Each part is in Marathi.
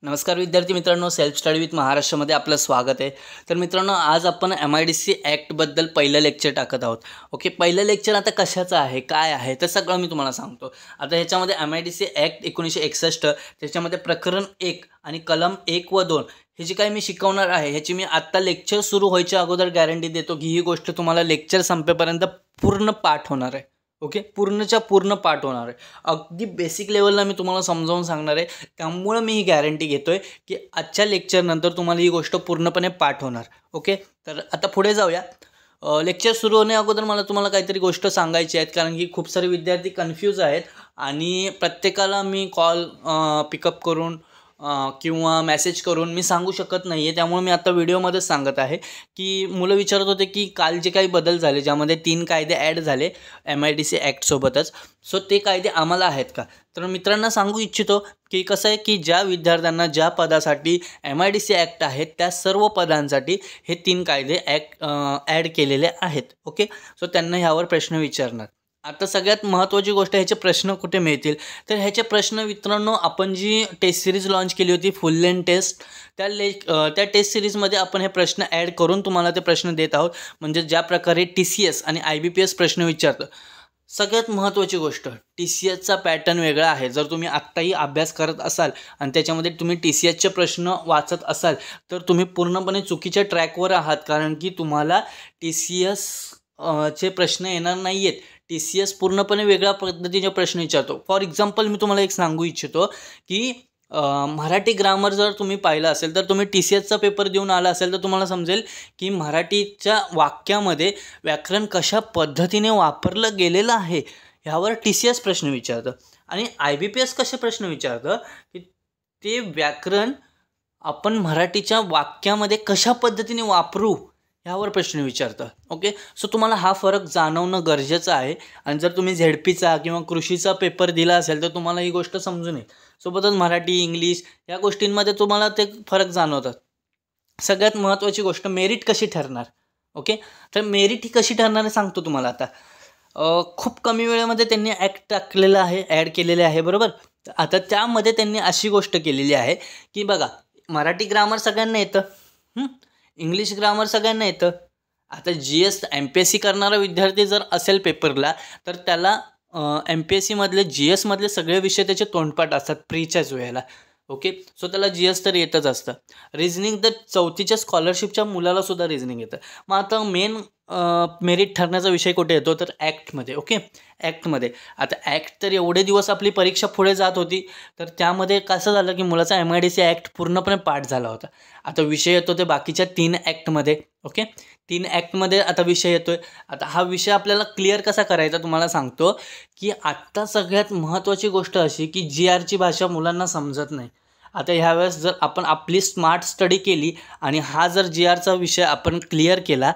नमस्कार विद्यार्थी मित्रांनो, सेल्फ स्टडी विथ महाराष्ट्रामध्ये आपलं स्वागत आहे. तर मित्रांनो, आज आपण MIDC ॲक्टबद्दल पहिलं लेक्चर टाकत आहोत. ओके, पहिलं लेक्चर आता कशाचं आहे, काय आहे, तर सगळं मी तुम्हाला सांगतो. आता ह्याच्यामध्ये MIDC ॲक्ट 1961 त्याच्यामध्ये प्रकरण 1 आणि कलम 1 व 2 हे जे काही मी शिकवणार आहे ह्याची मी आत्ता लेक्चर सुरू व्हायच्या अगोदर गॅरंटी देतो की ही गोष्ट तुम्हाला लेक्चर संपेपर्यंत पूर्ण पाठ होणार आहे. ओके, पूर्णच्या पूर्ण पाठ होणार आहे. अगदी बेसिक लेवलला मी तुम्हाला समजावून सांगणार आहे. त्यामुळं मी ही गॅरंटी घेतो आहे की आजच्या लेक्चरनंतर तुम्हाला ही गोष्ट पूर्णपणे पाठ होणार. ओके, तर आता पुढे जाऊया. लेक्चर सुरू होण्या अगोदर मला तुम्हाला काहीतरी गोष्ट सांगायची आहेत, कारण की खूप सारे विद्यार्थी कन्फ्यूज आहेत आणि प्रत्येकाला मी कॉल पिकअप करून किंवा मेसेज करून मी सांगू शकत नाही आहे. त्यामुळे मी आता व्हिडिओमध्येच सांगत आहे की मुलं विचारत होते की काल जे काही बदल झाले, ज्यामध्ये 3 कायदे ॲड झाले MIDC ॲक्टसोबतच, सो ते कायदे आम्हाला आहेत का? तर मित्रांना सांगू इच्छितो की कसं आहे की ज्या विद्यार्थ्यांना ज्या पदासाठी MIDC ॲक्ट आहेत त्या सर्व पदांसाठी हे 3 कायदे ॲड केलेले आहेत. ओके, सो त्यांना ह्यावर प्रश्न विचारणार. आता सगळ्यात महत्त्वाची गोष्ट, ह्याचे प्रश्न कुठे मिळतील? तर ह्याचे प्रश्न मित्रांनो, आपण जी टेस्ट सिरीज लॉन्च केली होती फुल लेंथ टेस्ट, त्या टेस्ट सिरीजमध्ये आपण हे प्रश्न ॲड करून तुम्हाला ते प्रश्न देत आहोत. म्हणजे ज्या प्रकारे TCS आणि IBPS प्रश्न विचारतं. सगळ्यात महत्त्वाची गोष्ट, TCSचा पॅटर्न वेगळा आहे. जर तुम्ही आत्ताही अभ्यास करत असाल आणि त्याच्यामध्ये तुम्ही TCSचे प्रश्न वाचत असाल तर तुम्ही पूर्णपणे चुकीच्या ट्रॅकवर आहात, कारण की तुम्हाला TCS चे प्रश्न येणार नाही आहेत. TCS पूर्णपणे वेगळ्या पद्धतीचे प्रश्न विचारतो. फॉर एक्झाम्पल मी तुम्हाला एक सांगू इच्छितो की मराठी ग्रामर जर तुम्ही पाहिलं असेल तर तुम्ही TCSचा पेपर देऊन आला असेल तर तुम्हाला समजेल की मराठीच्या वाक्यामध्ये व्याकरण कशा पद्धतीने वापरलं गेलेलं आहे ह्यावर TCS प्रश्न विचारतं. आणि IBPS कसे प्रश्न विचारतं की ते व्याकरण आपण मराठीच्या वाक्यामध्ये कशा पद्धतीने वापरू ह्यावर प्रश्न विचारतं. ओके, सो तुम्हाला हा फरक जाणवणं गरजेचं आहे. आणि जर तुम्ही ZPचा किंवा कृषीचा पेपर दिला असेल तर तुम्हाला ही गोष्ट समजून येईल. सोबतच मराठी, इंग्लिश या गोष्टींमध्ये तुम्हाला ते फरक जाणवतात. सगळ्यात महत्त्वाची गोष्ट, मेरिट कशी ठरणार. ओके, तर मेरिट ही कशी ठरणार आहे सांगतो तुम्हाला. आता खूप कमी वेळेमध्ये त्यांनी ॲक्ट टाकलेलं आहे, ॲड केलेले आहे, बरोबर. आता त्यामध्ये त्यांनी अशी गोष्ट केलेली आहे की बघा, मराठी ग्रामर सगळ्यांना येतं, इंग्लिश ग्रामर सगळ्यांना येतं. आता GS MPSC करणारा विद्यार्थी जर असेल पेपरला तर त्याला MPSCमधले GSमधले सगळे विषय त्याचे तोंडपाठ असतात प्रीच्याच वेळेला. ओके, सो त्याला GS तर येतच असतं. रिझनिंग तर 4थीच्या स्कॉलरशिपच्या मुलालासुद्धा रिझनिंग येतं. मग आता मेन मेरिट ठरण्याचा विषय कुठे येतो तर ॲक्टमध्ये. ओके, ॲक्टमध्ये. आता ॲक्ट तर एवढे दिवस आपली परीक्षा पुढे जात होती, तर त्यामध्ये कसं झालं की मुलाचा MIDC ॲक्ट पूर्णपणे पाठ झाला होता. आता विषय येतो ते बाकीच्या 3 ॲक्टमध्ये. ओके, 3 ॲक्टमध्ये आता विषय येतो आहे. आता हा विषय आपल्याला क्लिअर कसा करायचा तुम्हाला सांगतो की आत्ता सगळ्यात महत्त्वाची गोष्ट अशी की GRची भाषा मुलांना समजत नाही. आता ह्यावेळेस जर आपण आपली स्मार्ट स्टडी केली आणि हा जर GRचा विषय आपण क्लिअर केला,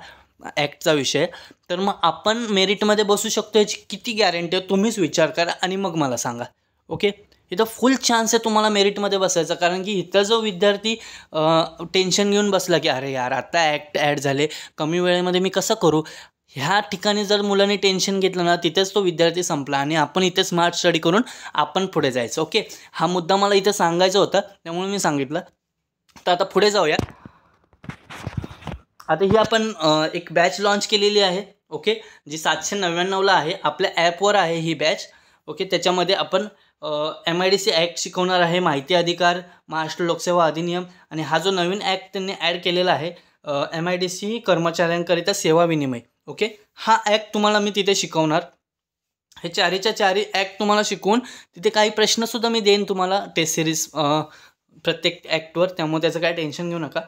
ॲक्टचा विषय, तर मग आपण मेरिटमध्ये बसू शकतो. याची किती गॅरंटी आहे तुम्हीच विचार करा आणि मग मला सांगा. ओके, इथं फुल चान्स आहे तुम्हाला मेरिटमध्ये बसायचा, कारण की इथं जो विद्यार्थी टेन्शन घेऊन बसला की अरे यार आता ॲक्ट ॲड झाले, कमी वेळेमध्ये मी कसं करू, ह्या ठिकाणी जर मुलांनी टेन्शन घेतलं ना, तिथेच तो विद्यार्थी संपला आणि आपण इथे स्मार्ट स्टडी करून आपण पुढे जायचं. ओके, हा मुद्दा मला इथं सांगायचा होता, त्यामुळे मी सांगितलं. तर आता पुढे जाऊया. आता ही आपण एक बॅच लॉन्च केलेली आहे. ओके, जी 799ला आहे, आपल्या ॲपवर आहे ही बॅच. ओके, त्याच्यामध्ये आपण MIDC ॲक्ट शिकवणार आहे, माहिती अधिकार, महाराष्ट्र लोकसेवा अधिनियम, आणि हा जो नवीन ॲक्ट त्यांनी ॲड केलेला आहे MIDC कर्मचाऱ्यांकरिता सेवा विनिमय. ओके, हा ॲक्ट तुम्हाला मी तिथे शिकवणार. हे चारीच्या चारी ॲक्ट तुम्हाला शिकवून तिथे काही प्रश्नसुद्धा मी देईन तुम्हाला टेस्ट सिरीज प्रत्येक ॲक्टवर, त्यामुळे त्याचं काय टेन्शन घेऊ नका.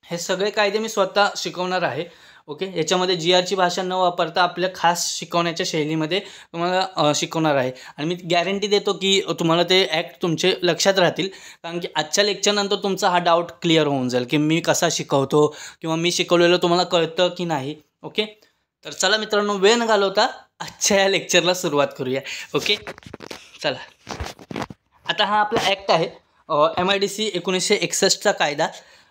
हे सगळे कायदे मी स्वतः शिकवणार आहे. ओके, याच्यामध्ये GRची भाषा न वापरता आपल्या खास शिकवण्याच्या शैलीमध्ये तुम्हाला शिकवणार आहे. आणि मी गॅरंटी देतो की तुम्हाला ते ॲक्ट तुमचे लक्षात राहतील, कारण की आजच्या लेक्चरनंतर तुमचा हा डाऊट क्लिअर होऊन जाईल की मी कसा शिकवतो किंवा मी शिकवलेलं तुम्हाला कळतं की नाही. ओके, तर चला मित्रांनो, वेळ न घालवता आजच्या या लेक्चरला सुरुवात करूया. ओके, चला. आता हा आपला ॲक्ट आहे MIDC 1961चा कायदा.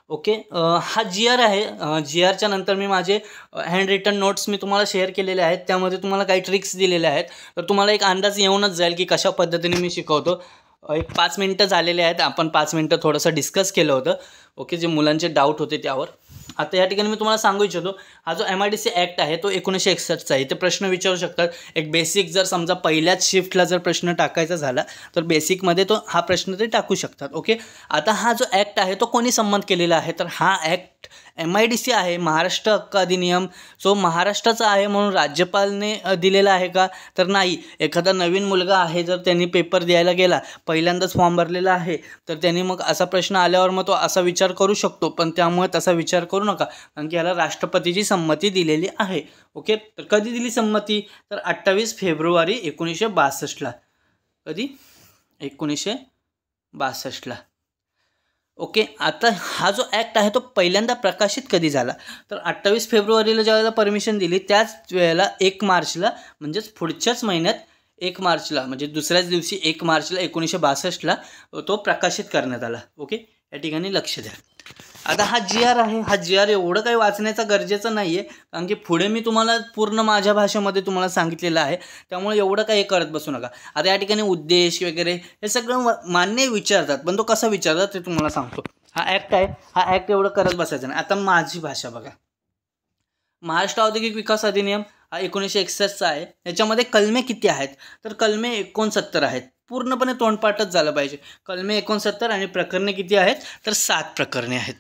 ओके, हा GR आहे. GRच्या नंतर मी माझे हँड रिटन नोट्स मी तुम्हाला शेअर केलेले आहेत, त्यामध्ये तुम्हाला काही ट्रिक्स दिलेल्या आहेत, तर तुम्हाला एक अंदाज येऊनच जाईल की कशा पद्धतीने मी शिकवतो. एक 5 मिनटं झालेले आहेत. आपण 5 मिनटं थोडंसं डिस्कस केलं होतं. ओके, जे मुलांचे डाऊट होते त्यावर. आता या ठिकाणी मी तुम्हाला सांगू इच्छितो, हा जो MIDC ॲक्ट आहे तो 1961चा आहे. इथे प्रश्न विचारू शकतात. एक बेसिक जर समजा पहिल्याच शिफ्टला जर प्रश्न टाकायचा झाला तर बेसिकमध्ये तो हा प्रश्न ते टाकू शकतात. ओके, आता हा जो ॲक्ट आहे तो कोणी संमत केलेला आहे, तर हा ॲक्ट MIDC आहे, महाराष्ट्र हक्क अधिनियम. सो महाराष्ट्राचा आहे म्हणून राज्यपालने दिलेला आहे का, तर नाही. एखादा नवीन मुलगा आहे, जर त्यांनी पेपर द्यायला गेला, पहिल्यांदाच फॉर्म भरलेला आहे, तर त्यांनी मग असा प्रश्न आल्यावर मग तो असा विचार करू शकतो. पण त्यामुळे तसा विचार करू नका, कारण की याला राष्ट्रपतीची संमती दिलेली आहे. ओके, तर कधी दिली संमती, तर 28 फेब्रुवारी 1962ला. कधी, 1962ला. ओके, आता हा जो ॲक्ट आहे तो पहिल्यांदा प्रकाशित कधी झाला, तर 28 फेब्रुवारीला ज्यावेळेला परमिशन दिली त्याच वेळेला 1 मार्चला, म्हणजेच पुढच्याच महिन्यात 1 मार्चला, म्हणजे दुसऱ्याच दिवशी 1 मार्चला 1962ला तो प्रकाशित करण्यात आला. ओके, या ठिकाणी लक्ष द्या. आता हा GR आहे, हा GR एवढं काही वाचण्याचा गरजेचं नाही आहे, कारण की पुढे मी तुम्हाला पूर्ण माझ्या भाषेमध्ये तुम्हाला सांगितलेलं आहे, त्यामुळे एवढं काही करत बसू नका. आता या ठिकाणी उद्देश वगैरे हे सगळं मान्य विचारतात, पण तो कसा विचारतात ते तुम्हाला सांगतो. हा ॲक्ट आहे, हा ॲक्ट एवढं करत बसायचं नाही. आता माझी भाषा बघा. महाराष्ट्र औद्योगिक विकास अधिनियम हा 1961चा आहे. याच्यामध्ये कलमे किती आहेत, तर कलमे 69 आहेत. पूर्णपणे तोंडपाठच झालं पाहिजे. कलमे 69 आणि प्रकरणे किती आहेत, तर 7 प्रकरणे आहेत.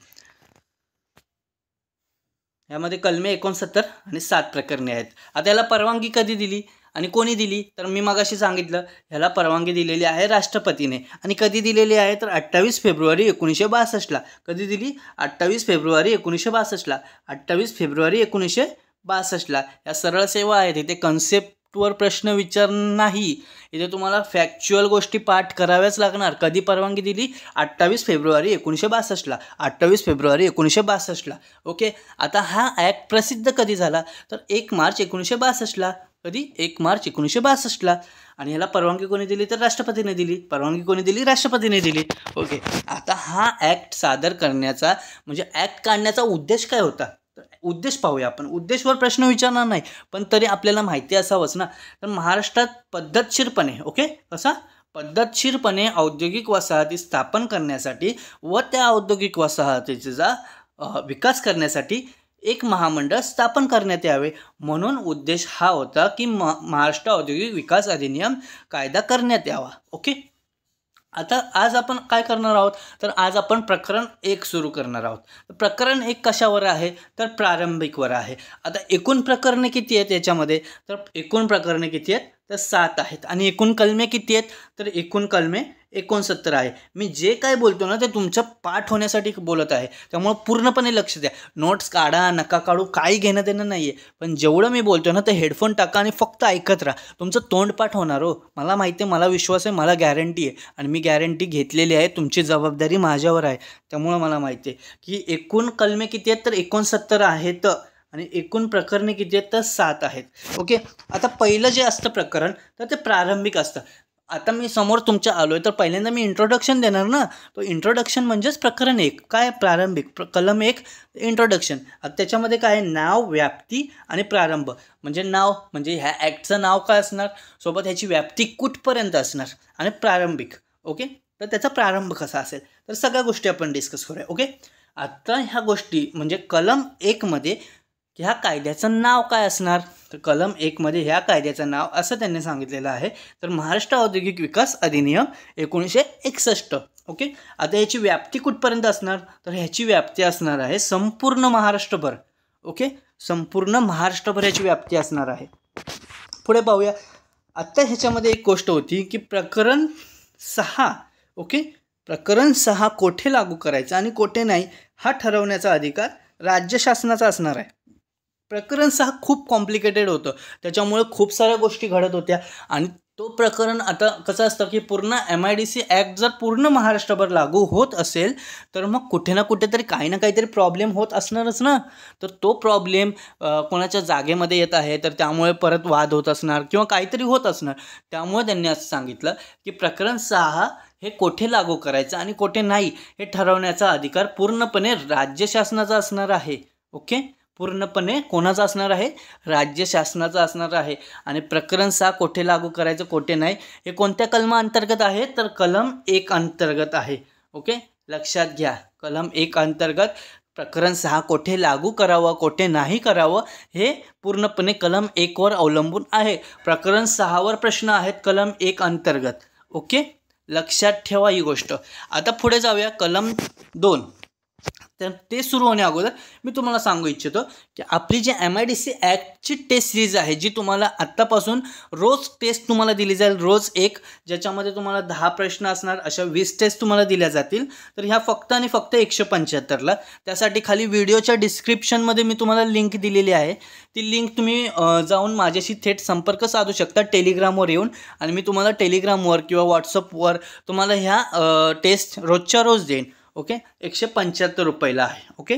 यामध्ये कलमे 69 आणि 7 प्रकरणे आहेत. आता याला परवानगी कधी दिली आणि कोणी दिली, तर मी मगाशी सांगितलं, ह्याला परवानगी दिलेली आहे राष्ट्रपतीने. आणि कधी दिलेली आहे, तर 28 फेब्रुवारी 1962ला. कधी दिली, 28 फेब्रुवारी 1962ला. 28 फेब्रुवारी 1962ला. या सरळ सेवा आहेत, इथे कन्सेप्टवर प्रश्न विचार नाही, इथे तुम्हाला फॅक्च्युअल गोष्टी पाठ कराव्याच लागणार. कधी परवानगी दिली, 28 फेब्रुवारी 1962ला. 28 फेब्रुवारी 1962ला. ओके, आता हा ॲक्ट प्रसिद्ध कधी झाला, तर 1 मार्च 1962ला. कधी, 1 मार्च 1962ला. आणि ह्याला परवानगी कोणी दिली, तर राष्ट्रपतीने दिली. परवानगी कोणी दिली, राष्ट्रपतीने दिली. ओके, आता हा ॲक्ट सादर करण्याचा, म्हणजे ॲक्ट काढण्याचा उद्देश काय होता, तर उद्देश पाहूया आपण. उद्देशवर प्रश्न विचारणार नाही, पण तरी आपल्याला माहिती असावंच ना. तर महाराष्ट्रात पद्धतशीरपणे, ओके, कसा पद्धतशीरपणे औद्योगिक वसाहती स्थापन करण्यासाठी व त्या औद्योगिक वसाहतीचा विकास करण्यासाठी एक महामंडळ स्थापन करण्यात यावे, म्हणून उद्देश हा होता की महाराष्ट्र औद्योगिक विकास अधिनियम कायदा करण्यात यावा. ओके, आता आज आपण काय करणार आहोत, तर आज आपण प्रकरण 1 सुरू करणार आहोत. प्रकरण 1 कशावर आहे, तर प्रारंभिकवर आहे. आता एकूण प्रकरणे किती आहेत याच्यामध्ये, तर एकूण प्रकरणे किती आहेत, तर 7 आहेत. आणि एकूण कलमे किती आहेत, तर एकूण कलमे 69 आहे. मी जे काय बोलतो ना ते तुमचं पाठ होण्यासाठी बोलत आहे, त्यामुळे पूर्णपणे लक्ष द्या. नोट्स काढा नका काढू, काही घेणं देणं नाही आहे, पण जेवढं मी बोलतो ना ते हेडफोन टाका आणि फक्त ऐकत राहा. तुमचं तोंडपाठ होणार हो, मला माहिती आहे, मला विश्वास आहे, मला गॅरंटी आहे, आणि मी गॅरंटी घेतलेली आहे. तुमची जबाबदारी माझ्यावर आहे, त्यामुळं मला माहिती आहे की एकूण कलमे किती आहेत, तर 69 आहेत. आणि एकूण प्रकरणे किती आहेत, तर 7 आहेत. ओके, आता पहिलं जे असतं प्रकरण, तर ते प्रारंभिक असतं. आता मी समोर तुमच्या आलो आहे, तर पहिल्यांदा मी इंट्रोडक्शन देणार ना. तो इंट्रोडक्शन म्हणजेच प्रकरण 1 काय, प्रारंभिक. कलम 1 इंट्रोडक्शन. आता त्याच्यामध्ये काय आहे, नाव, व्याप्ती आणि प्रारंभ. म्हणजे नाव, म्हणजे ह्या ॲक्टचं नाव काय असणार, सोबत ह्याची व्याप्ती कुठपर्यंत असणार, आणि प्रारंभिक. ओके, तर त्याचा प्रारंभ कसा असेल, तर सगळ्या गोष्टी आपण डिस्कस करूया. ओके, आता ह्या गोष्टी म्हणजे कलम 1 मध्ये ह्या कायद्याचं नाव काय असणार, तर कलम 1 मध्ये ह्या कायद्याचं नाव असं त्यांनी सांगितलेलं आहे, तर महाराष्ट्र औद्योगिक विकास अधिनियम 1961. ओके, आता ह्याची व्याप्ती कुठपर्यंत असणार, तर ह्याची व्याप्ती असणार आहे संपूर्ण महाराष्ट्रभर. ओके, संपूर्ण महाराष्ट्रभर ह्याची व्याप्ती असणार आहे. पुढे पाहूया. आत्ता ह्याच्यामध्ये एक गोष्ट होती की प्रकरण 6. ओके, प्रकरण 6 कोठे लागू करायचं आणि कोठे नाही हा ठरवण्याचा अधिकार राज्य शासनाचा असणार आहे. प्रकरण 6 खूप कॉम्प्लिकेटेड होतं, त्याच्यामुळे खूप साऱ्या गोष्टी घडत होत्या. आणि तो प्रकरण आता कसं असतं की पूर्ण MIDC ॲक्ट जर पूर्ण महाराष्ट्रभर लागू होत असेल, तर मग कुठे ना कुठेतरी काही ना काहीतरी प्रॉब्लेम होत असणारच ना. तर तो प्रॉब्लेम कोणाच्या जागेमध्ये येत आहे, तर त्यामुळे परत वाद होत असणार किंवा काहीतरी होत असणार. त्यामुळे त्यांनी असं सांगितलं की प्रकरण 6 हे कोठे लागू करायचं आणि कोठे नाही हे ठरवण्याचा अधिकार पूर्णपणे राज्य शासनाचा असणार आहे. ओके, पूर्णपणे कोणाचा असणार आहे, राज्य शासनाचा असणार आहे. आणि प्रकरण 6 कोठे लागू करायचं कोठे नाही हे कोणत्या कलमा अंतर्गत आहे, तर कलम 1 अंतर्गत आहे. ओके, लक्षात घ्या, कलम 1 अंतर्गत प्रकरण 6 कोठे लागू करावं कोठे नाही करावं हे पूर्णपणे कलम 1 वर अवलंबून आहे. प्रकरण 6 वर प्रश्न आहेत कलम 1 अंतर्गत. ओके, लक्षात ठेवा ही गोष्ट. आता पुढे जाऊया कलम 2. तर ते सुरू होण्या अगोदर मी तुम्हाला सांगू इच्छितो की आपली जी MIDC ॲक्टची टेस्ट सिरीज आहे, जी तुम्हाला आत्तापासून रोज टेस्ट तुम्हाला दिली जाईल, रोज एक, ज्याच्यामध्ये तुम्हाला 10 प्रश्न असणार, अशा 20 टेस्ट तुम्हाला दिल्या जातील. तर ह्या फक्त आणि फक्त 175ला. त्यासाठी खाली व्हिडिओच्या डिस्क्रिप्शनमध्ये मी तुम्हाला लिंक दिलेली आहे. ती लिंक तुम्ही जाऊन माझ्याशी थेट संपर्क साधू शकता टेलिग्रामवर येऊन, आणि मी तुम्हाला टेलिग्रामवर किंवा व्हॉट्सअपवर तुम्हाला ह्या टेस्ट रोजच्या रोज देईन. ओके, 175 रुपयाला आहे. ओके,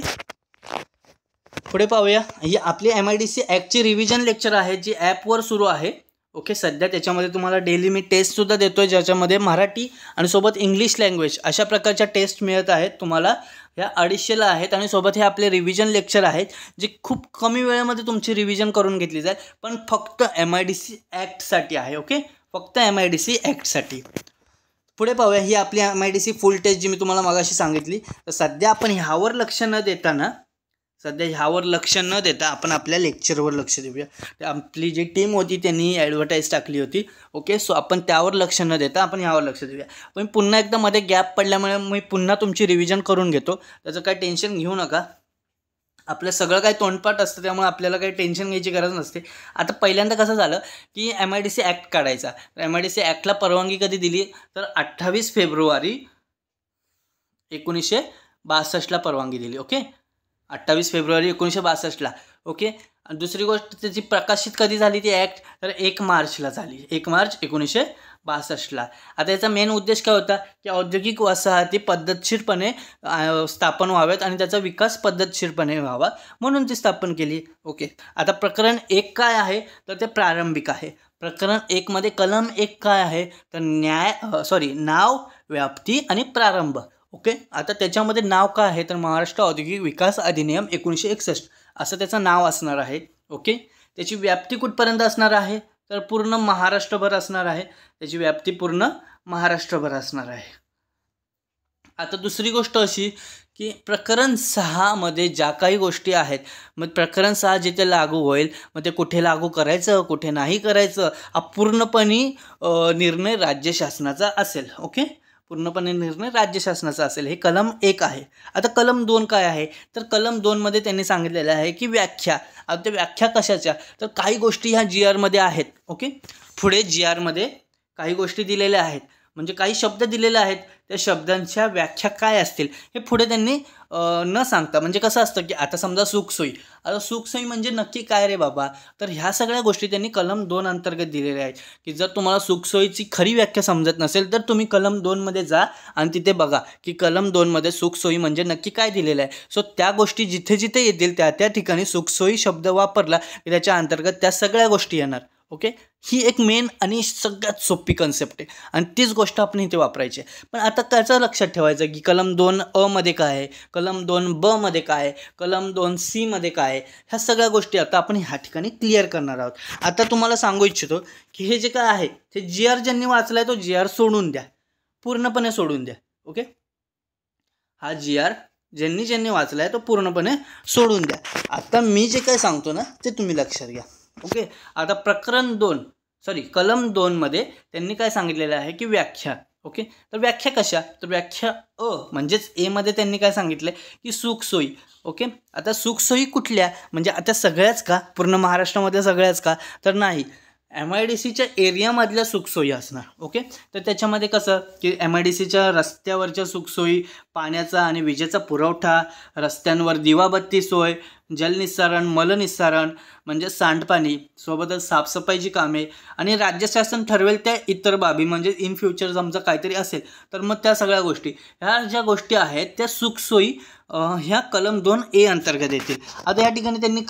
पुढे पाहूया. ही आपली MIDC ॲक्टची रिव्हिजन लेक्चर आहे, जी ॲपवर सुरू आहे. ओके, सध्या त्याच्यामध्ये तुम्हाला डेली मी टेस्टसुद्धा देतो आहे, ज्याच्यामध्ये मराठी आणि सोबत इंग्लिश लँग्वेज अशा प्रकारच्या टेस्ट मिळत आहेत तुम्हाला. ह्या 250ला आहेत, आणि सोबत हे आपले रिव्हिजन लेक्चर आहेत, जे खूप कमी वेळेमध्ये तुमची रिव्हिजन करून घेतली जाईल, पण फक्त MIDC ॲक्टसाठी आहे. ओके, फक्त MIDC ॲक्टसाठी. पुढे पाहूया. ही आपली MIDC फुल टेस्ट जी मी तुम्हाला मागाशी सांगितली. तर सध्या आपण ह्यावर लक्ष न देता आपण आपल्या लेक्चरवर लक्ष देऊया. आपली जी टीम होती त्यांनी ॲडव्हर्टाईज टाकली होती. ओके, सो आपण त्यावर लक्ष न देता आपण ह्यावर लक्ष देऊया. पण पुन्हा एकदा मध्ये गॅप पडल्यामुळे मी पुन्हा तुमची रिव्हिजन करून घेतो, त्याचं काही टेन्शन घेऊ नका. आपलं सगळं काही तोंडपाठ असतं, त्यामुळे आपल्याला काही टेन्शन घ्यायची गरज नसते. आता पहिल्यांदा कसं झालं की MIDC ॲक्ट काढायचा. MIDC ॲक्टला परवानगी कधी दिली, तर 28 फेब्रुवारी 1962ला परवानगी दिली. Okay, 28 February 1962ला. ओके, आणि दुसरी गोष्ट त्याची प्रकाशित कधी झाली ती ॲक्ट, तर 1 मार्चला झाली, 1 मार्च 1962ला. आता याचा मेन उद्देश काय होता की औद्योगिक वसाहती पद्धतशीरपणे स्थापन व्हाव्यात आणि त्याचा विकास पद्धतशीरपणे व्हावा, म्हणून ती स्थापन केली. ओके, आता प्रकरण 1 काय आहे, तर ते प्रारंभिक आहे. प्रकरण 1 मध्ये कलम 1 काय आहे, तर नाव, व्याप्ती आणि प्रारंभ. ओके, आता त्याच्यामध्ये नाव काय आहे, तर महाराष्ट्र औद्योगिक विकास अधिनियम 1961 असं त्याचं नाव असणार आहे. ओके, त्याची व्याप्ती कुठपर्यंत असणार आहे, तर पूर्ण महाराष्ट्रभर असणार आहे. त्याची व्याप्ती पूर्ण महाराष्ट्रभर असणार आहे. आता दुसरी गोष्ट अशी की प्रकरण 6 मध्ये ज्या काही गोष्टी आहेत, मग प्रकरण 6 जिथे लागू होईल, मग ते कुठे लागू करायचं कुठे नाही करायचं हा पूर्णपणे निर्णय राज्य शासनाचा असेल. ओके, पूर्णपणे निर्णय राज्य शासनाचा असेल. हे कलम 1 आहे. आता कलम 2 काय आहे, तर कलम 2 मध्ये त्यांनी सांगितलेलं आहे की व्याख्या. आता त्या व्याख्या कशाच्या, तर काही गोष्टी ह्या GR मध्ये आहेत. ओके, पुढे GR मध्ये काही गोष्टी दिलेल्या आहेत, म्हणजे काही शब्द दिलेले आहेत, त्या शब्दांच्या व्याख्या काय असतील हे पुढे त्यांनी न सांगता, म्हणजे कसं असतं की आता समजा सुखसोयी. आता सुखसोयी म्हणजे नक्की काय रे बाबा, तर ह्या सगळ्या गोष्टी त्यांनी कलम 2 अंतर्गत दिलेल्या आहेत. की जर तुम्हाला सुखसोयीची खरी व्याख्या समजत नसेल, तर तुम्ही कलम 2 मध्ये जा आणि तिथे बघा की कलम 2 मध्ये सुखसोयी म्हणजे नक्की काय दिलेलं आहे. सो त्या गोष्टी जिथे जिथे येतील त्या ठिकाणी सुखसोयी शब्द वापरला की त्याच्या अंतर्गत त्या सगळ्या गोष्टी येणार. ओके, ही एक मेन आणि सगळ्यात सोपी कन्सेप्ट आहे, आणि तीच गोष्ट आपण इथे वापरायची आहे. पण आता त्याचं लक्षात ठेवायचं की कलम 2A मध्ये काय आहे, कलम 2B मध्ये काय आहे, कलम 2C मध्ये काय आहे, ह्या सगळ्या गोष्टी आता आपण ह्या ठिकाणी क्लिअर करणार आहोत. आता तुम्हाला सांगू इच्छितो की हे जे काय आहे ते GR ज्यांनी वाचलाय तो GR सोडून द्या, पूर्णपणे सोडून द्या. ओके, हा GR ज्यांनी वाचलाय तो पूर्णपणे सोडून द्या. आता मी जे काय सांगतो ना ते तुम्ही लक्षात घ्या. ओके, आता कलम 2 मध्ये त्यांनी काय सांगितलेलं आहे की व्याख्या. ओके, तर व्याख्या कशा, तर व्याख्या म्हणजेच A मध्ये त्यांनी काय सांगितलं की सुखसोयी. ओके, आता सुखसोयी कुठल्या, म्हणजे आता सगळ्याच का, पूर्ण महाराष्ट्रामध्ये सगळ्याच का, तर नाही, MIDCच्या एरियामधल्या सुखसोयी असणार. ओके, तर त्याच्यामध्ये कसं की MIDCच्या रस्त्यावरच्या सुखसोयी, पाण्याचा आणि विजेचा पुरवठा, रस्त्यांवर दिवाबत्ती सोय, जलनिस्सारण, मलनिस्सारण म्हणजे सांडपाणी, सोबतच साफसफाईची कामे, आणि राज्य शासन ठरवेल त्या इतर बाबी, म्हणजे इन फ्युचर समजा काहीतरी असेल तर मग त्या सगळ्या गोष्टी, ह्या ज्या गोष्टी आहेत त्या सुखसोयी ह्या कलम 2A अंतर्गत येतील. आता या ठिकाणी त्यांनी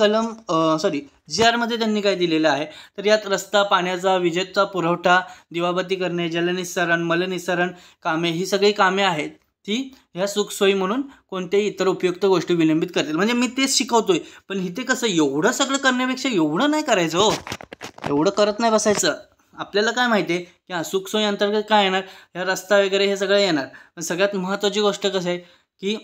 GR मध्ये त्यांनी काय दिलेलं आहे, तर यात रस्ता, पाण्याचा, विजेचा पुरवठा, दिवाबत्ती करणे, जलनिस्सारण, मलनिस्सारण कामे, ही सगळी कामे आहेत ती ह्या सुखसोयी म्हणून कोणत्याही इतर उपयुक्त गोष्टी विलंबित करतील. म्हणजे मी तेच शिकवतोय, पण इथे कसं एवढं सगळं करण्यापेक्षा एवढं नाही करायचं हो, एवढं करत नाही बसायचं. आपल्याला काय माहिती आहे की सुखसोयी अंतर्गत काय येणार, ह्या रस्ता वगैरे हे सगळं येणार. पण सगळ्यात महत्त्वाची गोष्ट कसं आहे की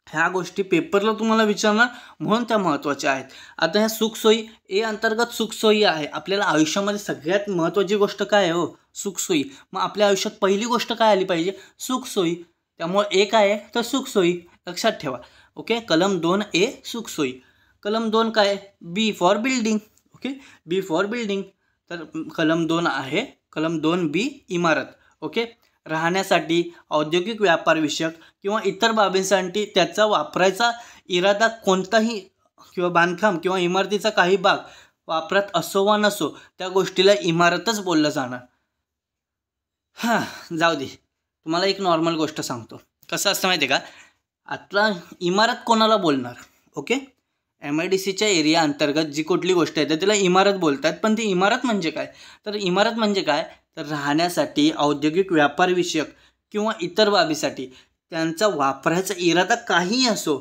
ह्या गोष्टी पेपरला तुम्हाला विचारणार म्हणून त्या महत्त्वाच्या आहेत. आता ह्या सुखसोयी ए अंतर्गत सुखसोयी आहे. आपल्याला आयुष्यामध्ये सगळ्यात महत्त्वाची गोष्ट काय आहे हो, सुखसोयी. मग आपल्या आयुष्यात पहिली गोष्ट काय आली पाहिजे, सुखसोयी. त्यामुळे ए काय आहे तर सुखसोयी, लक्षात ठेवा. ओके, कलम 2A सुखसोयी. कलम 2 काय, B for building. Okay, B for building. तर कलम 2 आहे, कलम 2B इमारत. ओके, राहण्यासाठी, औद्योगिक व्यापार विषयक किंवा इतर बाबींसाठी त्याचा वापरायचा इरादा कोणताही किंवा बांधकाम किंवा इमारतीचा काही भाग वापरात असो वा नसो त्या गोष्टीला इमारतच बोललं जाणार. जाऊ दे, तुम्हाला एक नॉर्मल गोष्ट सांगतो. कसं असतं माहिती आहे का, आता इमारत कोणाला बोलणार. ओके, MIDCच्या एरिया अंतर्गत जी कुठली गोष्ट आहे त्याला इमारत बोलतात. पण ती इमारत म्हणजे काय, तर इमारत म्हणजे काय तर राहण्यासाठी, औद्योगिक व्यापार विषयक किंवा इतर बाबीसाठी त्यांचा वापरायचा इरादा काहीही असो,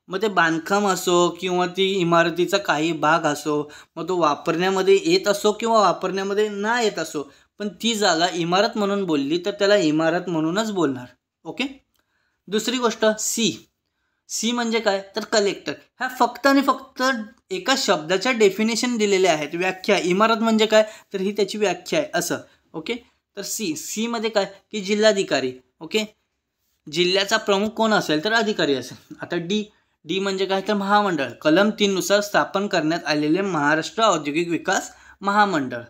मग ते बांधकाम असो किंवा ती इमारतीचा काही भाग असो, मग तो वापरण्यामध्ये येत असो किंवा वापरण्यामध्ये ना येत असो, पण ती जागा इमारत म्हणून बोलली तर त्याला इमारत म्हणूनच बोलणार. ओके, दुसरी गोष्ट सी म्हणजे काय तर कलेक्टर. ह्या फक्त आणि फक्त एका शब्दाच्या डेफिनेशन दिलेल्या आहेत, व्याख्या. इमारत म्हणजे काय तर ही त्याची व्याख्या आहे असं. ओके, तर मध्ये काय की जिल्हाधिकारी. ओके, जिल्ह्याचा प्रमुख कोण असेल तर अधिकारी असेल. आता डी म्हणजे काय तर महामंडळ. कलम 3 नुसार स्थापन करण्यात आलेले महाराष्ट्र औद्योगिक विकास महामंडळ.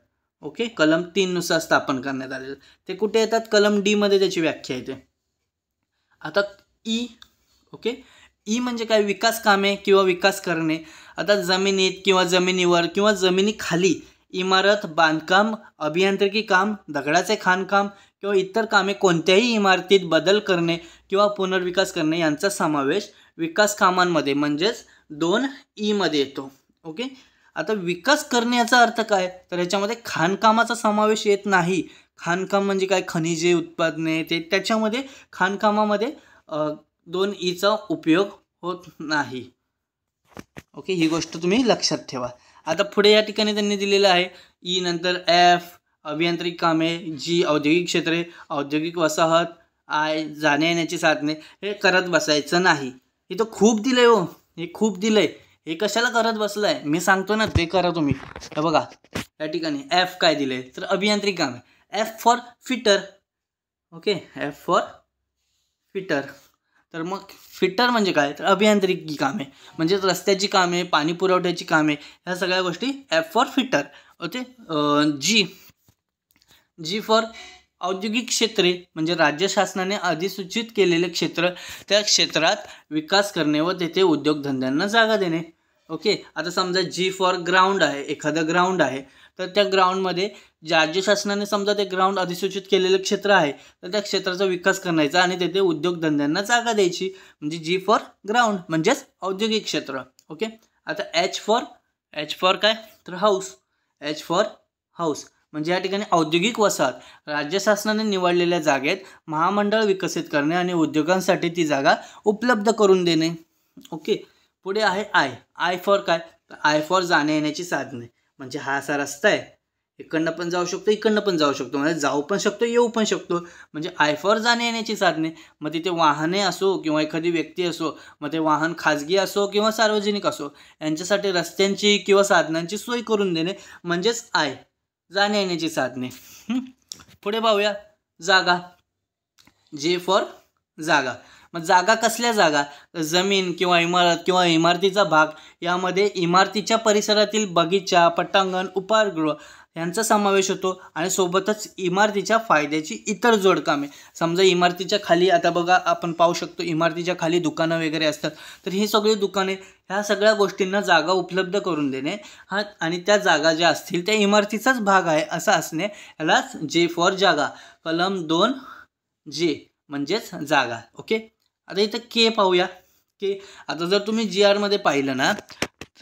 ओके, कलम 3 नुसार स्थापन करण्यात आलेलं ते कुठे येतात, कलम D मध्ये त्याची व्याख्या येते. आता ओके, म्हणजे काय, विकास कामे किंवा विकास करणे. आता जमिनीत किंवा जमिनीवर किंवा जमिनीखाली इमारत, बांधकाम, अभियांत्रिकी काम, दगडाचे खाणकाम किंवा इतर कामे कोणत्याही इमारतीत बदल करणे किंवा पुनर्विकास करणे यांचा समावेश विकास कामांमध्ये म्हणजेच 2E मध्ये येतो. ओके, आता विकास करणे याचा अर्थ काय तर ह्याच्यामध्ये खाणकामाचा समावेश येत नाही. खाणकाम म्हणजे काय, खनिजे, उत्पादने, ते त्याच्यामध्ये खाणकामामध्ये 2Eचा उपयोग होत नाही. ओके, ही गोष्ट तुम्ही लक्षात ठेवा. आता पुढे या ठिकाणी त्यांनी दिलेलं आहे E नंतर F अभियांत्रिकी कामे, G औद्योगिक क्षेत्रे, औद्योगिक वसाहत, I जाण्या येण्याची साधने. हे करत बसायचं नाही. हे तर खूप दिलंय हो, हे खूप दिलंय. हे कशाला करत बसलाय, मी सांगतो ना ते करा तुम्ही. हे बघा या ठिकाणी F काय दिलंय तर अभियांत्रिकी कामे. F for fitter. Okay, F for fitter. तर मग फिटर म्हणजे काय तर अभियांत्रिकी कामे, म्हणजे रस्त्याची कामे, पाणी पुरवठ्याची कामे, ह्या सगळ्या गोष्टी F for fitter. Okay, G for औद्योगिक क्षेत्रे, म्हणजे राज्य शासनाने अधिसूचित केलेले क्षेत्र, त्या क्षेत्रात विकास करणे व तेथे उद्योगधंद्यांना जागा देणे. ओके, आता समजा G फॉर ग्राउंड आहे, एखादं ग्राउंड आहे तर त्या ग्राउंडमध्ये राज्य शासनाने समजा ते ग्राउंड अधिसूचित केलेलं क्षेत्र आहे तर त्या क्षेत्राचा विकास करायचा आणि तेथे उद्योगधंद्यांना जागा द्यायची, म्हणजे G फॉर ग्राउंड म्हणजेच औद्योगिक क्षेत्र. ओके, आता H फॉर काय तर हाऊस. H फॉर हाऊस म्हणजे या ठिकाणी औद्योगिक वसाहत, राज्य शासनाने निवडलेल्या जागेत महामंडळ विकसित करणे आणि उद्योगांसाठी ती जागा उपलब्ध करून देणे. ओके, पुढे आहे आय फॉर काय तर आय फॉर जाण्या येण्याची साधने, म्हणजे हा असा रस्ता आहे, इकडनं पण जाऊ शकतो, इकडनं पण जाऊ शकतो, म्हणजे जाऊ पण शकतो, येऊ पण शकतो, म्हणजे आय फॉर जाण्या येण्याची साधने. मग तिथे वाहने असो किंवा एखादी व्यक्ती असो, मग ते वाहन खाजगी असो किंवा सार्वजनिक असो, यांच्यासाठी रस्त्यांची किंवा साधनांची सोय करून देणे म्हणजेच आय, जाण्या येण्याची साधने. पुढे पाहूया जागा. जे फॉर जागा. मग जागा कसल्या जागा, जमीन किंवा इमारत किंवा इमारतीचा भाग, यामध्ये इमारतीच्या परिसरातील बगीचा, पटांगण, उपाहारगृह यांचा समावेश होतो आणि सोबतच इमारतीच्या फायद्याची इतर जोडकामे. समजा इमारतीच्या खाली, आता बघा आपण पाहू शकतो इमारतीच्या खाली दुकानं वगैरे असतात, तर ही सगळी दुकाने, ह्या सगळ्या गोष्टींना जागा उपलब्ध करून देणे हा, आणि त्या जागा ज्या असतील त्या इमारतीचाच भाग आहे असं असणे, यालाच जे फॉर जागा. कलम 2J म्हणजेच जागा. ओके, आता इथं के पाहूया. के, आता जर तुम्ही GR मध्ये पाहिलं ना,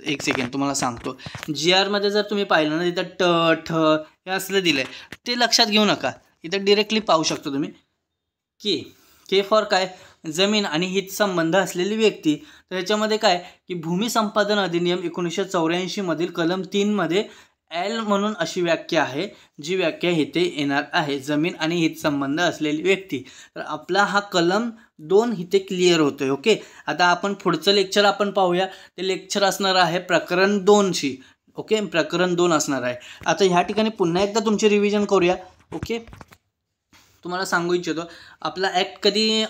एक सेकंड तुम्हाला सांगतो, GR मध्ये जर तुम्ही पाहिलं ना तिथं ठ हे असलं दिलंय, ते लक्षात घेऊ नका, इथं डिरेक्टली पाहू शकतो तुम्ही के. के फॉर काय, जमीन आणि हितसंबंध असलेली व्यक्ती. तर याच्यामध्ये काय की भूमी संपादन अधिनियम 1984 मधील कलम 3 मध्ये एल म्हणून अशी व्याख्या आहे, जी व्याख्या इथे येणार आहे, जमीन आणि हितसंबंध असलेली व्यक्ती. तर आपला हा कलम 2 इथे क्लिअर होतोय. ओके, आता आपण पुढचं लेक्चर आपण पाहूया. ते लेक्चर असणार आहे प्रकरण 2शी. ओके, प्रकरण 2 असणार आहे. आता ह्या ठिकाणी पुन्हा एकदा तुमचे रिव्हिजन करूया. ओके, तुम्हाला सांगू इच्छितो आपला ॲक्ट कधी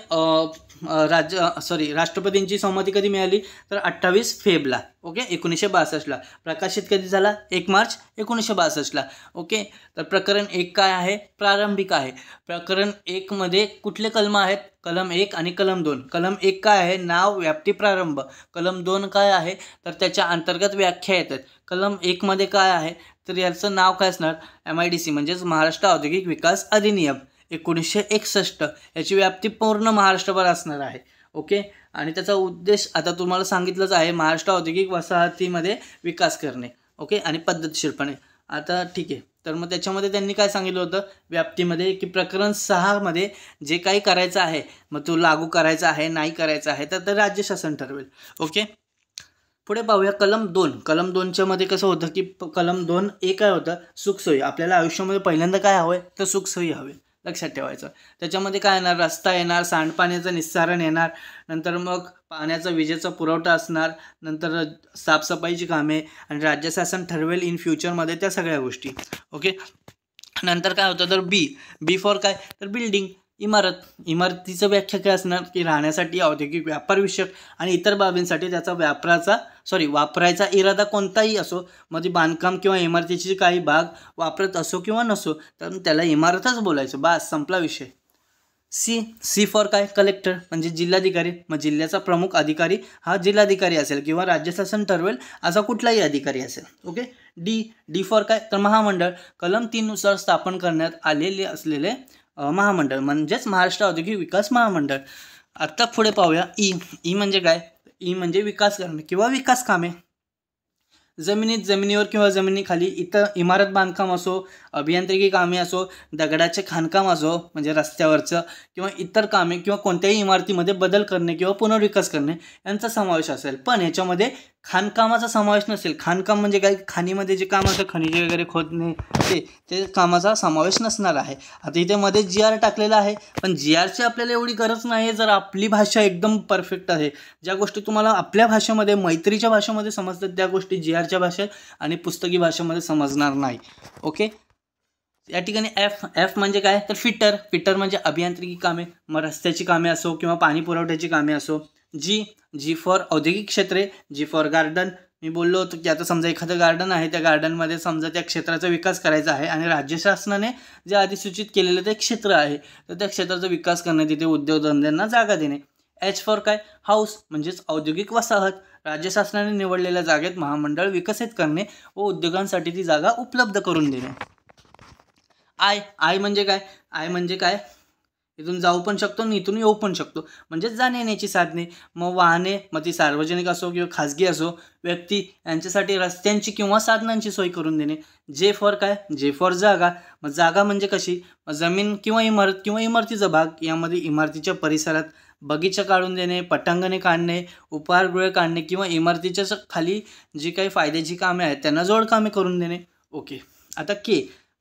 राष्ट्रपतींची संमती कधी मिळाली, तर 28 फेब्रुवारीला. ओके, 1962ला. प्रकाशित कधी झाला, 1 मार्च 1962ला. ओके, तर प्रकरण 1 काय आहे, प्रारंभिक आहे. प्रकरण 1 मध्ये कुठले कलम आहेत, कलम 1 आणि कलम 2. कलम 1 काय आहे, नाव, व्याप्ती, प्रारंभ. कलम 2 काय आहे, तर त्याच्या अंतर्गत व्याख्या येतात. कलम 1 मध्ये काय आहे, तर याचं नाव काय असणार, MIDC म्हणजेच महाराष्ट्र औद्योगिक विकास अधिनियम 1961. याची व्याप्ती पूर्ण महाराष्ट्रभर असणार आहे. ओके, आणि त्याचा उद्देश आता तुम्हाला सांगितलंच आहे, महाराष्ट्र औद्योगिक वसाहतीमध्ये विकास करणे. ओके, आणि पद्धतशीरपणे. आता ठीक आहे, तर मग त्याच्यामध्ये त्यांनी काय सांगितलं होतं व्याप्तीमध्ये, की प्रकरण 6 मध्ये जे काही करायचं आहे, मग तो लागू करायचा आहे नाही करायचा आहे, तर राज्य शासन ठरवेल. ओके, पुढे पाहूया कलम 2. कलम 2च्या मध्ये कसं होतं, की कलम 2 काय होतं, सुखसोयी. आपल्याला आयुष्यामध्ये पहिल्यांदा काय हवं आहे, तर सुखसोयी हवे, लक्षात ठेवायचं. त्याच्यामध्ये काय येणार, रस्ता येणार, सांडपाण्याचं निस्सारण येणार, नंतर मग पाण्याचा विजेचा पुरवठा असणार, नंतर साफसफाईची कामे, आणि राज्य शासन ठरवेल इन फ्युचरमध्ये त्या सगळ्या गोष्टी. ओके, नंतर काय होतं, तर बी फॉर काय, तर बिल्डिंग, इमारत. इमारतीचं व्याख्या काय असणार, की राहण्यासाठी, औद्योगिक व्यापार विषयक आणि इतर बाबींसाठी त्याचा वापरायचा इरादा कोणताही असो, मध्ये बांधकाम किंवा इमारतीचे काही भाग वापरत असो किंवा नसो, तर त्याला इमारतच बोलायचं, बस संपला विषय. सी फॉर काय, कलेक्टर म्हणजे जिल्हाधिकारी. मग जिल्ह्याचा प्रमुख अधिकारी हा जिल्हाधिकारी असेल किंवा राज्य शासन ठरवेल असा कुठलाही अधिकारी असेल. ओके, डी फॉर काय, तर महामंडळ. कलम 3 नुसार स्थापन करण्यात आलेले असलेले महामंडळ म्हणजेच महाराष्ट्र औद्योगिक विकास महामंडळ. आता पुढे पाहूया ई म्हणजे काय, ई म्हणजे विकास करणे किंवा विकास कामे. जमिनीवर किंवा जमिनीखाली इतर इमारत बांधकाम असो, अभियांत्रिकी कामे असो, दगडाचे खाणकाम असो म्हणजे रस्त्यावरचं, किंवा इतर कामे किंवा कोणत्याही इमारतीमध्ये बदल करणे किंवा पुनर्विकास करणे यांचा समावेश असेल. पण याच्यामध्ये खाणकामाचा समावेश नसेल. खाणकाम म्हणजे काय, खाणीमध्ये जे काम असतं, खनिजे वगैरे खोदणे, ते कामाचा समावेश नसणार आहे. आता इथे मध्ये GR टाकलेला आहे, पण GRची आपल्याला एवढी गरज नाही आहे जर आपली भाषा एकदम परफेक्ट आहे. ज्या गोष्टी तुम्हाला आपल्या भाषेमध्ये, मैत्रीच्या भाषेमध्ये समजतात, त्या गोष्टी GRच्या भाषेत आणि पुस्तकी भाषेमध्ये समजणार नाही. ओके, या ठिकाणी एफ म्हणजे काय, तर फिटर म्हणजे अभियांत्रिकी कामे, मग रस्त्याची कामे असो किंवा पाणी पुरवठ्याची कामे असो. जी फॉर औद्योगिक क्षेत्रे, जी फॉर गार्डन. मी बोललो होतो की आता समजा एखादं गार्डन आहे, त्या गार्डनमध्ये समजा त्या क्षेत्राचा विकास करायचा आहे आणि राज्य शासनाने जे अधिसूचित केलेलं ते क्षेत्र आहे, तर त्या क्षेत्राचा विकास करणे, तिथे उद्योगधंद्यांना जागा देणे. एच फॉर काय, हाऊस म्हणजेच औद्योगिक वसाहत. राज्य शासनाने निवडलेल्या जागेत महामंडळ विकसित करणे व उद्योगांसाठी ती जागा उपलब्ध करून देणे. आय म्हणजे काय, इथून जाऊ पण शकतो आणि इथून येऊ पण शकतो, म्हणजे जाण्या येण्याची साधने. मग वाहने, मग ती सार्वजनिक असो किंवा खाजगी असो, व्यक्ती यांच्यासाठी रस्त्यांची किंवा साधनांची सोय करून देणे. जे फॉर जागा. मग जागा म्हणजे कशी, जमीन किंवा इमारत किंवा इमारतीचा भाग, यामध्ये इमारतीच्या परिसरात बगीचा काढून देणे, पटांगणे काढणे, उपहारगृह काढणे किंवा इमारतीच्या खाली जी काही फायद्याची कामे आहेत त्यांना जोडकामे करून देणे. ओके, आता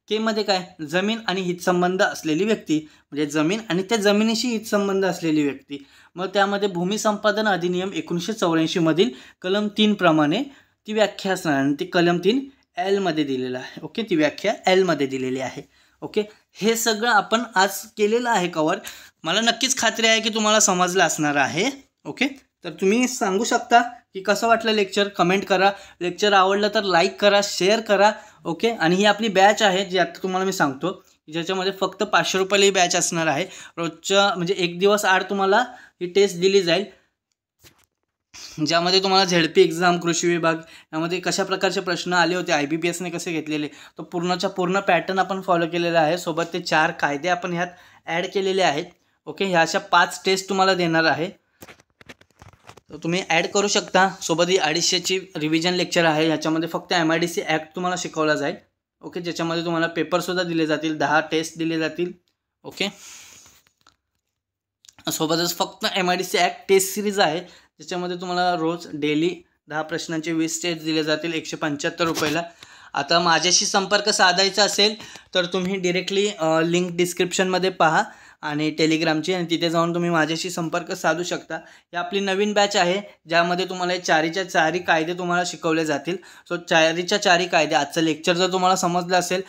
के मध्ये काय, जमीन आणि हितसंबंध असलेली व्यक्ती, म्हणजे जमीन आणि त्या जमिनीशी हितसंबंध असलेली व्यक्ती. मग त्यामध्ये भूमी संपादन अधिनियम 1984 मधील कलम 3 प्रमाणे ती व्याख्या असणार आणि ती कलम 3 L मध्ये दिलेलं आहे. ओके, ती व्याख्या L मध्ये दिलेली आहे. ओके, हे सगळं आपण आज केलेलं आहे कवर. मला नक्कीच खात्री आहे की तुम्हाला समजलं असणार आहे. ओके, तर तुम्ही सांगू शकता की कसं वाटलं लेक्चर, कमेंट करा. लेक्चर आवडलं तर लाईक करा, शेअर करा. ओके, आणि ही आपली बॅच आहे जी आता तुम्हाला मी सांगतो, ज्याच्यामध्ये फक्त 500 रुपयाला ही बॅच असणार आहे. रोजच्या म्हणजे 1 दिवस आड तुम्हाला ही टेस्ट दिली जाईल, ज्यामध्ये तुम्हाला ZP एक्झाम, कृषी विभाग यामध्ये कशा प्रकारचे प्रश्न आले होते, IBPSने कसे घेतलेले, तो पूर्णच्या पूर्ण पॅटर्न आपण फॉलो केलेला आहे. सोबत ते 4 कायदे आपण ह्यात ॲड केलेले आहेत. ओके, ह्या अशा 5 टेस्ट तुम्हाला देणार आहे, तर तुम्ही ॲड करू शकता. सोबत ही 250ची रिव्हिजन लेक्चर आहे. ह्याच्यामध्ये फक्त MIDC ॲक्ट तुम्हाला शिकवला जाईल. ओके, ज्याच्यामध्ये तुम्हाला पेपरसुद्धा दिले जातील, 10 टेस्ट दिले जातील. ओके, सोबतच फक्त MIDC ॲक्ट टेस्ट सिरीज आहे, ज्याच्यामध्ये तुम्हाला रोज डेली 10 प्रश्नांचे 20 टेस्ट दिले जातील 175 रुपयाला. आता माझ्याशी संपर्क साधायचा असेल तर तुम्ही डिरेक्टली लिंक डिस्क्रिप्शनमध्ये पहा आणि टेलिग्रामची, आणि तिथे जाऊन तुम्ही माझ्याशी संपर्क साधू शकता. ही आपली नवीन बॅच आहे, ज्यामध्ये तुम्हाला चारीच्या चारी कायदे तुम्हाला शिकवले जातील. सो चारीच्या चारी कायदे, आजचं लेक्चर जर तुम्हाला समजलं असेल,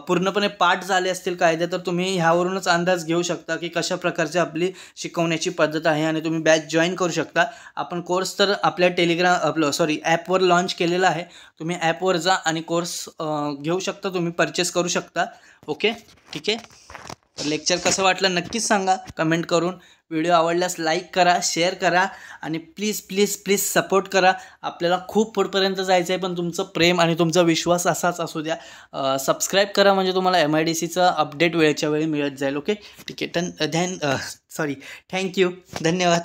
पूर्णपणे पाठ झाले असतील कायदे, तर तुम्ही ह्यावरूनच अंदाज घेऊ शकता की कशा प्रकारची आपली शिकवण्याची पद्धत आहे आणि तुम्ही बॅच जॉईन करू शकता. आपण कोर्स तर आपल्या ॲपवर लॉन्च केलेला आहे. तुम्ही ॲपवर जा आणि कोर्स घेऊ शकता, तुम्ही परचेस करू शकता. ओके, ठीक आहे. तर लेक्चर कसं वाटलं नक्कीच सांगा कमेंट करून. व्हिडिओ आवडल्यास लाईक करा, शेअर करा आणि प्लीज प्लीज प्लीज सपोर्ट करा. आपल्याला खूप पुढपर्यंत जायचं आहे, पण तुमचं प्रेम आणि तुमचा विश्वास असाच असू द्या. सबस्क्राईब करा, म्हणजे तुम्हाला MIDCचं अपडेट वेळच्या वेळी मिळत जाईल. ओके, ठीक आहे. थँक्यू, धन्यवाद.